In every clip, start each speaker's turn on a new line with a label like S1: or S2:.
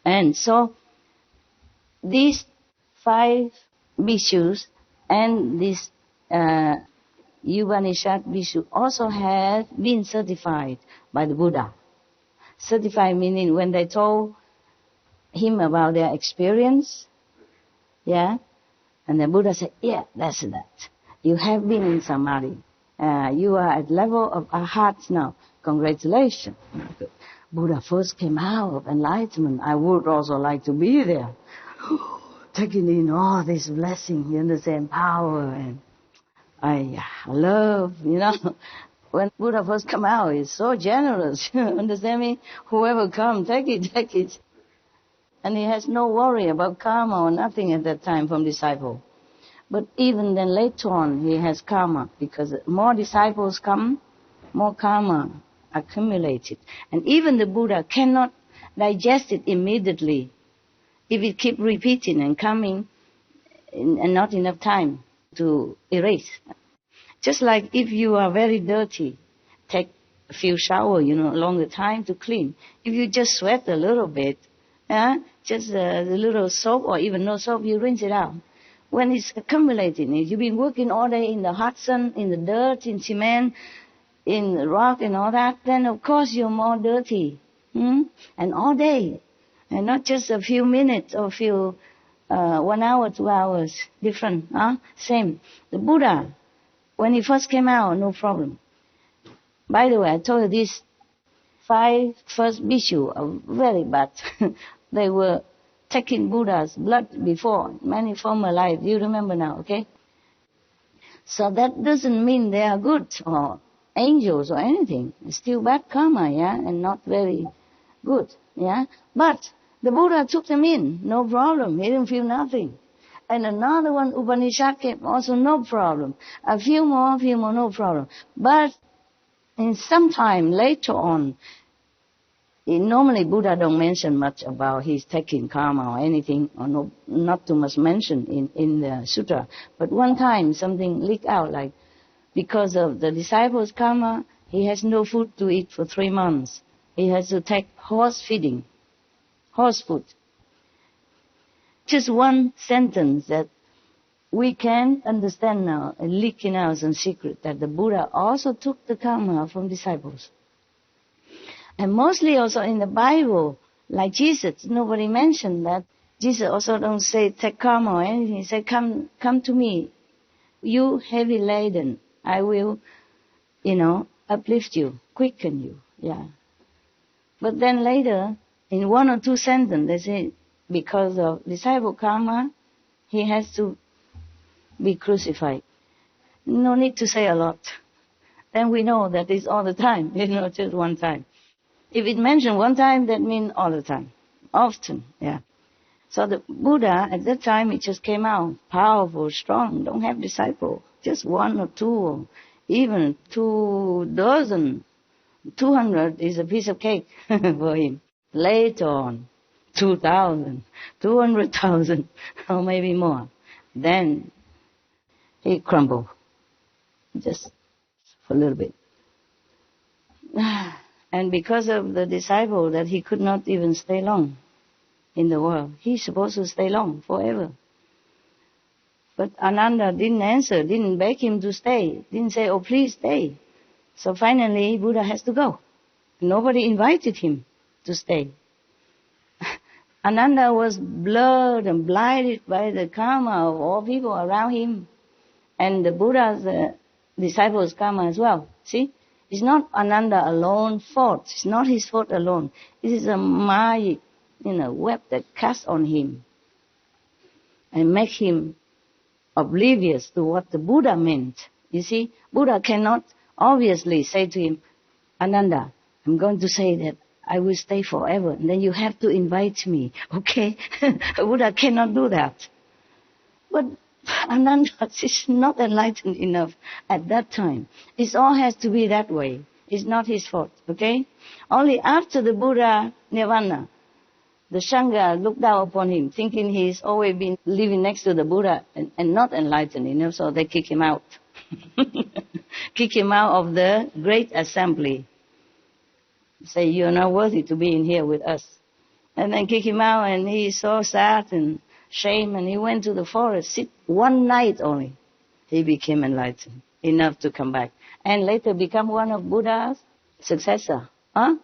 S1: And so these 5 bhikshus and this Upanishad bhikshu also have been certified by the Buddha. Certified meaning when they told him about their experience, yeah, and the Buddha said, yeah, that's that. You have been in Samadhi. You are at level of Arhat now. Congratulations. Buddha first came out of enlightenment. I would also like to be there. Taking in all this blessing, you understand, power, and I love, When Buddha first come out, he's so generous, understand me? Whoever come, take it. And he has no worry about karma or nothing at that time from disciple. But even then later on, he has karma, because more disciples come, more karma accumulated. And even the Buddha cannot digest it immediately if it keep repeating and coming and not enough time to erase. Just like if you are very dirty, take a few shower, longer time to clean. If you just sweat a little bit, just a little soap or even no soap, you rinse it out. When it's accumulating, you've been working all day in the hot sun, in the dirt, in cement, in the rock and all that, then of course you're more dirty. And all day. And not just a few minutes or 1 hour, 2 hours, different. Same. The Buddha, when he first came out, no problem. By the way, I told you these 5 first bhikshu are very bad. They were taking Buddha's blood before, many former lives. You remember now, okay? So that doesn't mean they are good or angels or anything. It's still bad karma, and not very good, But the Buddha took them in, no problem. He didn't feel nothing. And another one, Upanishad, came, also no problem. A few more, no problem. But in some time later on, normally Buddha don't mention much about his taking karma or anything, or no, not too much mention in the sutra. But one time something leaked out, like because of the disciples' karma, he has no food to eat for 3 months. He has to take horse feeding, horse food. Just one sentence that we can understand now, leaking out some secret, that the Buddha also took the karma from disciples. And mostly also in the Bible, like Jesus, nobody mentioned that. Jesus also don't say take karma or anything. He said, come to me, you heavy laden. I will, uplift you, quicken you, But then later, in 1 or 2 sentences, they say, because of disciple karma, he has to be crucified. No need to say a lot. Then we know that it's all the time, just one time. If it mentioned one time, that means all the time, often, So the Buddha, at that time, it just came out, powerful, strong, don't have disciple, just 1 or 2, or even 2 dozen, 200 is a piece of cake for him. Later on, 2,000, 200,000, or maybe more. Then he crumbled, just for a little bit. And because of the disciple that he could not even stay long in the world. He's supposed to stay long, forever. But Ananda didn't answer, didn't beg him to stay, didn't say, oh, please stay. So finally, Buddha has to go. Nobody invited him to stay. Ananda was blurred and blinded by the karma of all people around him. And the Buddha's disciples' karma as well. See? It's not Ananda alone fault. It's not his fault alone. It is a magic, web that casts on him and make him oblivious to what the Buddha meant. You see, Buddha cannot obviously say to him, Ananda, I'm going to say that I will stay forever, and then you have to invite me, okay? Buddha cannot do that. But Ananda is not enlightened enough at that time. It all has to be that way. It's not his fault, okay? Only after the Buddha Nirvana, the Sangha looked down upon him, thinking he's always been living next to the Buddha and not enlightened enough, so they kick him out. Kick him out of the great assembly. Say, you're not worthy to be in here with us. And then kick him out, and he's so sad and shame, and he went to the forest, sit one night only. He became enlightened, enough to come back. And later become one of Buddha's successor. Huh?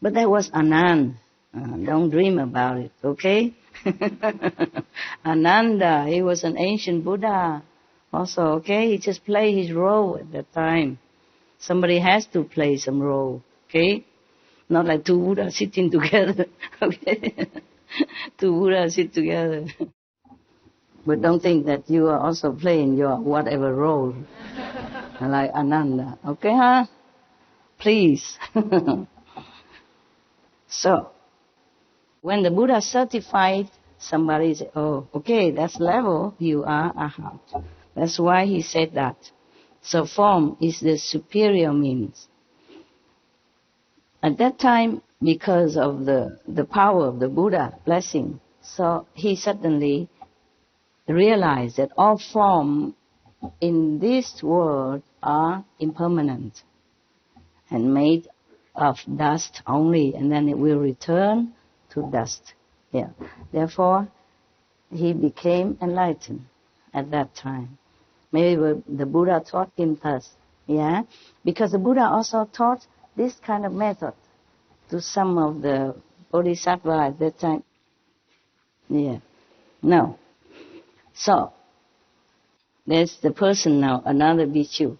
S1: But that was Ananda. Don't dream about it, okay? Ananda, he was an ancient Buddha also, okay? He just played his role at that time. Somebody has to play some role, okay? Not like two Buddhas sitting together, okay? Two Buddhas sit together. But don't think that you are also playing your whatever role, like Ananda, okay, huh? Please. So, when the Buddha certified, somebody said, oh, okay, that's level, you are Arhat. That's why he said that. So form is the superior means. At that time, because of the power of the Buddha blessing, so he suddenly realized that all form in this world are impermanent and made of dust only, and then it will return to dust. Yeah. Therefore, he became enlightened at that time. Maybe the Buddha taught him thus. Yeah. Because the Buddha also taught this kind of method to some of the bodhisattvas at that time. Yeah. No. So, there's the person now, another bhikkhu,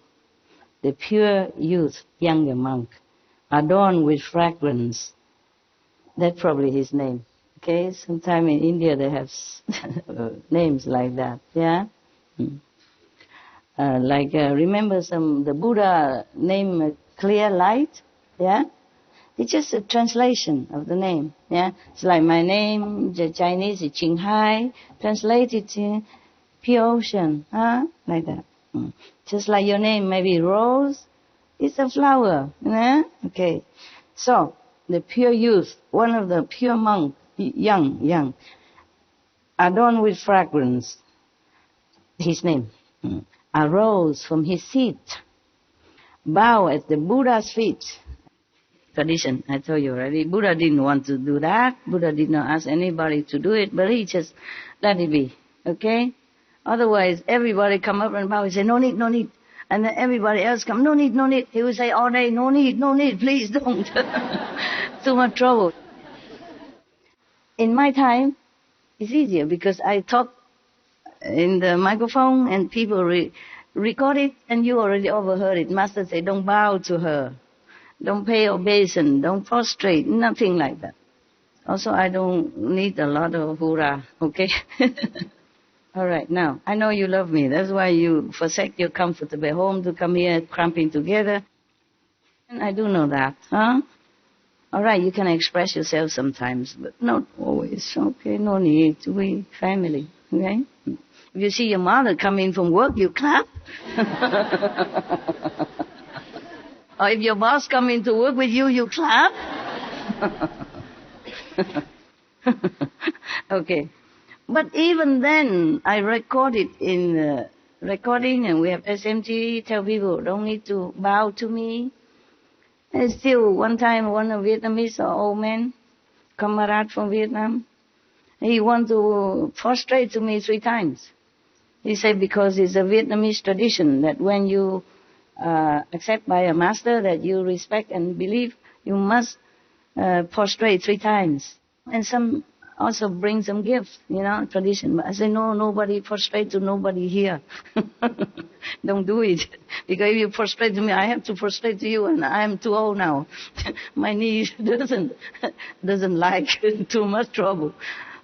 S1: the pure youth, younger monk, adorned with fragrance. That's probably his name. Okay, sometime in India they have names like that. Yeah, remember the Buddha name Clear Light. Yeah, it's just a translation of the name. Yeah, it's like my name, the Chinese is Qing Hai, translated to pure ocean. Like that. Just like your name, maybe Rose. It's a flower. Yeah? Okay, so. The pure youth, one of the pure monk, young, adorned with fragrance, his name, arose from his seat, bowed at the Buddha's feet. Tradition, I told you already, Buddha didn't want to do that. Buddha did not ask anybody to do it, but he just let it be, okay? Otherwise, everybody come up and bow and say, no need, no need. And then everybody else come, no need, no need. He would say all day, no need, please don't. Too much trouble. In my time, it's easier because I talk in the microphone and people record it and you already overheard it. Master say, don't bow to her. Don't pay obeisance. Don't prostrate. Nothing like that. Also, I don't need a lot of hurrah, okay? All right, now, I know you love me. That's why you forsake your comfortable home to come here cramping together. And I do know that, huh? All right, you can express yourself sometimes, but not always. Okay, no need. We family, okay? If you see your mother coming from work, you clap. Or if your boss coming to work with you, you clap. Okay. But even then, I record it in recording, and we have SMT, tell people, don't need to bow to me. And still, one time, one of Vietnamese old man, comrade from Vietnam, he want to prostrate to me 3 times. He said because it's a Vietnamese tradition that when you accept by a master that you respect and believe, you must prostrate 3 times. And some also bring some gifts, tradition. But I say, no, nobody prostrate to nobody here. Don't do it. Because if you prostrate to me, I have to prostrate to you, and I am too old now. My knee doesn't like too much trouble.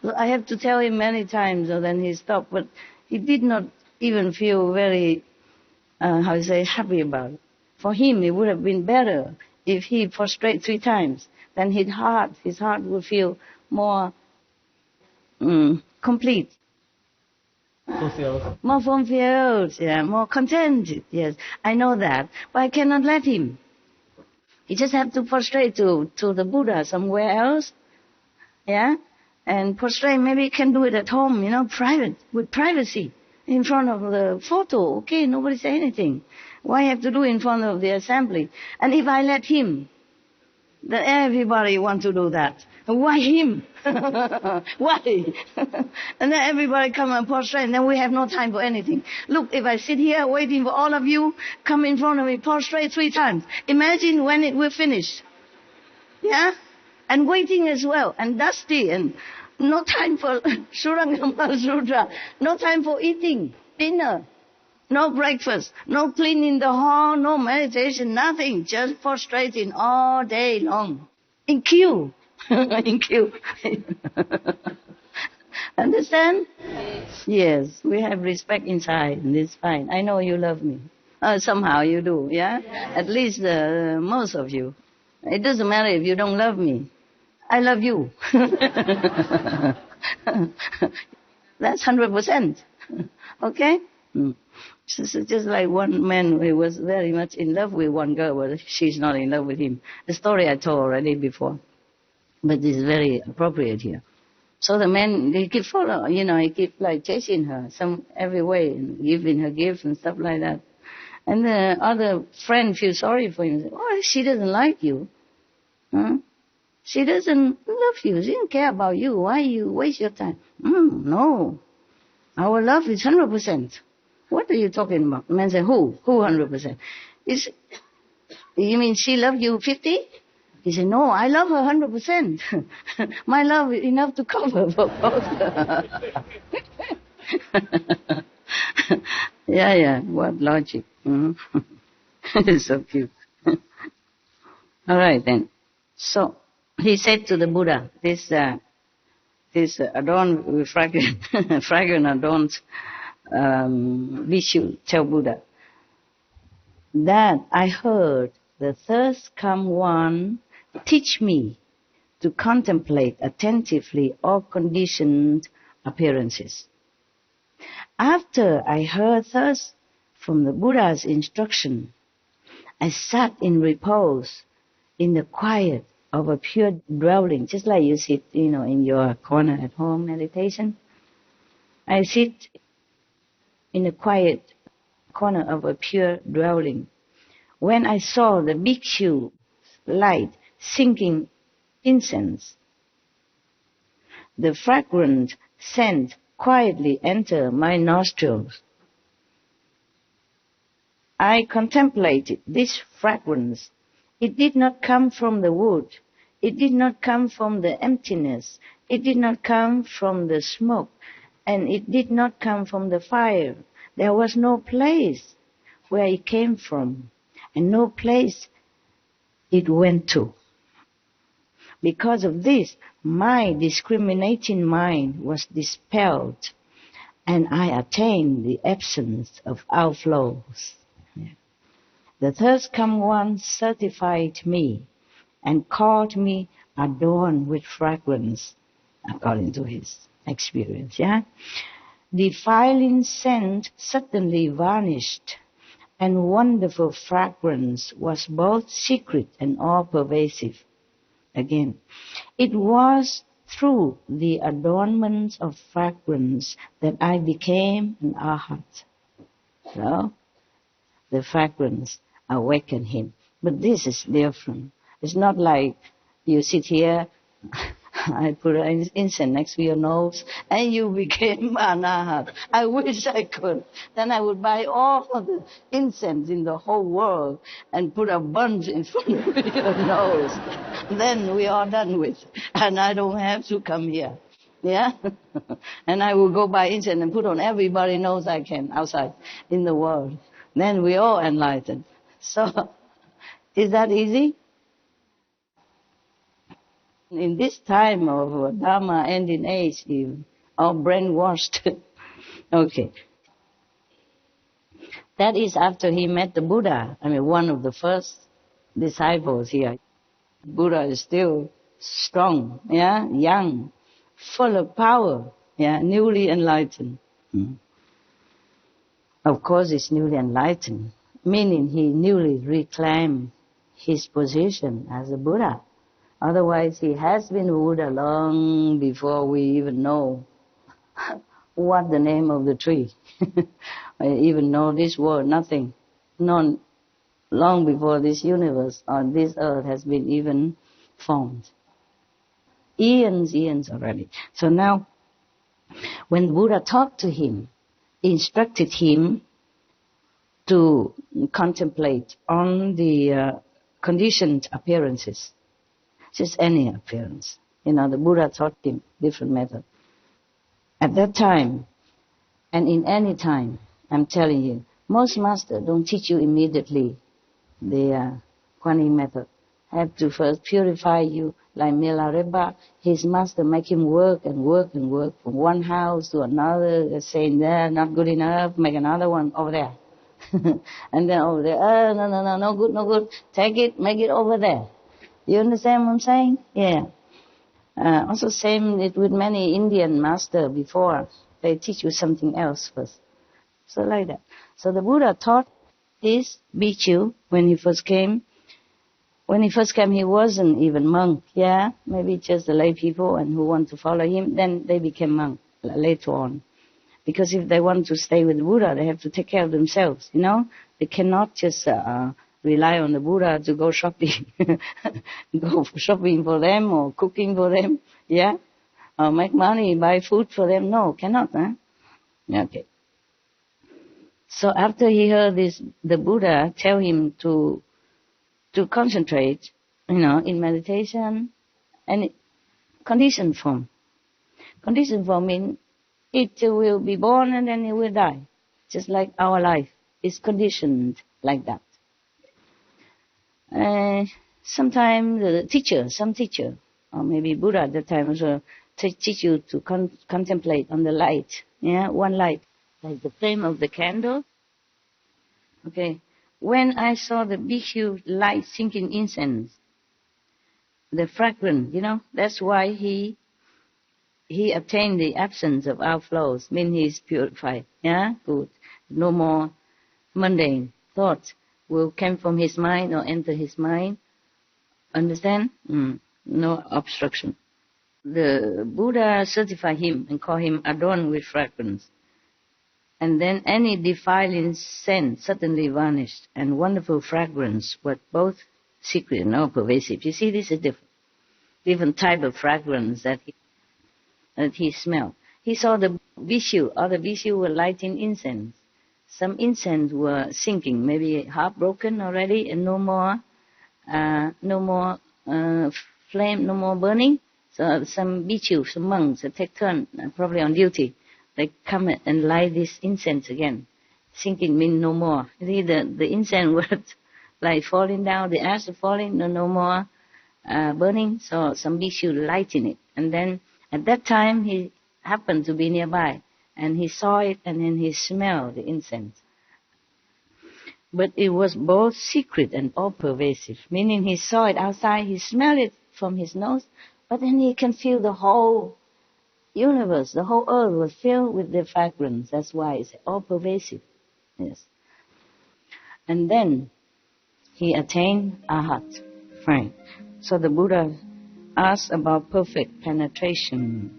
S1: So I have to tell him many times, and then he stopped. But he did not even feel very, happy about it. For him, it would have been better if he prostrate 3 times. Then his heart would feel more complete.
S2: Fulfilled.
S1: More fulfilled, yeah, more contented, yes. I know that, but I cannot let him. He just have to prostrate to the Buddha somewhere else, yeah? And prostrate, maybe he can do it at home, private, with privacy, in front of the photo, okay, nobody say anything. Why have to do in front of the assembly? And if I let him, then everybody want to do that. Why him? Why? And then everybody come and prostrate, and then we have no time for anything. Look, if I sit here waiting for all of you, come in front of me, prostrate 3 times. Imagine when it will finish. Yeah? And waiting as well, and dusty, and no time for Surangama Sutra, no time for eating dinner, no breakfast, no cleaning the hall, no meditation, nothing, just prostrating all day long. In queue. In queue. Understand? Yes, we have respect inside, and it's fine. I know you love me. Somehow you do, yeah? At least most of you. It doesn't matter if you don't love me. I love you. That's 100%. Okay? Just like one man who was very much in love with one girl, but she's not in love with him. The story I told already before. But it's very appropriate here. So the man, he keep he keep like chasing her every way, and giving her gifts and stuff like that. And the other friend feels sorry for him. Oh, she doesn't like you. Huh? She doesn't love you. She doesn't care about you. Why you waste your time? No. Our love is 100%. What are you talking about? The man said, who 100%? You mean she loved you 50? He said, no, I love her 100%. My love is enough to cover for both. Yeah, what logic. It's so cute. All right then. So he said to the Buddha, this adorned with fragrant adorned Vishu tell Buddha that I heard the thirst come one teach me to contemplate attentively all conditioned appearances. After I heard thus from the Buddha's instruction, I sat in repose in the quiet of a pure dwelling, just like you sit, in your corner at home meditation. I sit in a quiet corner of a pure dwelling. When I saw the bhikshu light sinking incense, the fragrant scent quietly enter my nostrils. I contemplated this fragrance. It did not come from the wood. It did not come from the emptiness. It did not come from the smoke. And it did not come from the fire. There was no place where it came from, and no place it went to. Because of this, my discriminating mind was dispelled, and I attained the absence of outflows. The third come one certified me and called me adorned with fragrance, according to his experience. Defiling scent suddenly vanished, and wonderful fragrance was both secret and all-pervasive. Again, it was through the adornments of fragrance that I became an arhat. So, the fragrance awakened him. But this is different. It's not like you sit here, I put an incense next to your nose, and you became an arhat. I wish I could. Then I would buy all of the incense in the whole world and put a bunch in front of your nose. Then we are done with, and I don't have to come here. Yeah? And I will go buy incense and put on everybody's nose I can outside in the world. Then we all enlightened. So, is that easy? In this time of Dharma ending age, all brainwashed. Okay. That is after he met the Buddha. One of the first disciples here. Buddha is still strong, young, full of power, newly enlightened. Of course, he's newly enlightened, meaning he newly reclaimed his position as a Buddha. Otherwise, he has been Buddha long before we even know what the name of the tree. Even know this word, nothing. None, long before this universe or this earth has been even formed. eons already. So now, when Buddha talked to him, instructed him to contemplate on the conditioned appearances, just any appearance. The Buddha taught him different methods. At that time, and in any time, I'm telling you, most masters don't teach you immediately the Kuan Yin method. Have to first purify you. Like Milarepa, his master make him work and work and work from one house to another, saying there, not good enough, make another one over there. And then over there, no good, take it, make it over there. You understand what I'm saying? Yeah. Also same it with many Indian master before. They teach you something else first. So like that. So the Buddha taught this bhikkhu when he first came. When he first came, he wasn't even monk, yeah? Maybe just the lay people and who want to follow him. Then they became monk later on. Because if they want to stay with the Buddha, they have to take care of themselves, They cannot just rely on the Buddha to go shopping. Go shopping for them or cooking for them, yeah? Or make money, buy food for them. No, cannot, huh? Okay. So after he heard this, the Buddha tell him to concentrate, in meditation and conditioned form. Conditioned form means it will be born and then it will die. Just like our life is conditioned like that. Sometimes some teacher, or maybe Buddha at that time also teach you to contemplate on the light. Yeah, one light, like the flame of the candle. Okay. When I saw the bhikkhu light sinking incense, the fragrance, that's why he attained the absence of outflows, means he is purified. Yeah, good. No more mundane thoughts will come from his mind or enter his mind. Understand? No obstruction. The Buddha certified him and called him adorned with fragrance. And then any defiling scent suddenly vanished, and wonderful fragrance was both secret and all pervasive. You see, this is different type of fragrance that he smelled. He saw the bhikkhu, other bhikkhu were lighting incense. Some incense were sinking, maybe half broken already, and no more flame, no more burning. So some bhikkhu, some monks, take turn, probably on duty. They come and light this incense again. Sinking means no more. You see, the incense was like falling down, the ash falling, no more burning. So some bhikkhu lighting it. And then at that time he happened to be nearby. And he saw it and then he smelled the incense. But it was both secret and all pervasive. Meaning he saw it outside, he smelled it from his nose, but then he can feel the whole universe, the whole earth was filled with the fragrance. That's why it's all pervasive. Yes. And then he attained Arhat. Right. So the Buddha asked about perfect penetration.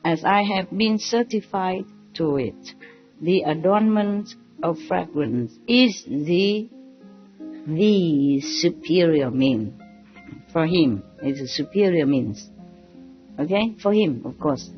S1: As I have been certified to it, the adornment of fragrance is the superior mean. For him, it's a superior means. Okay? For him, of course.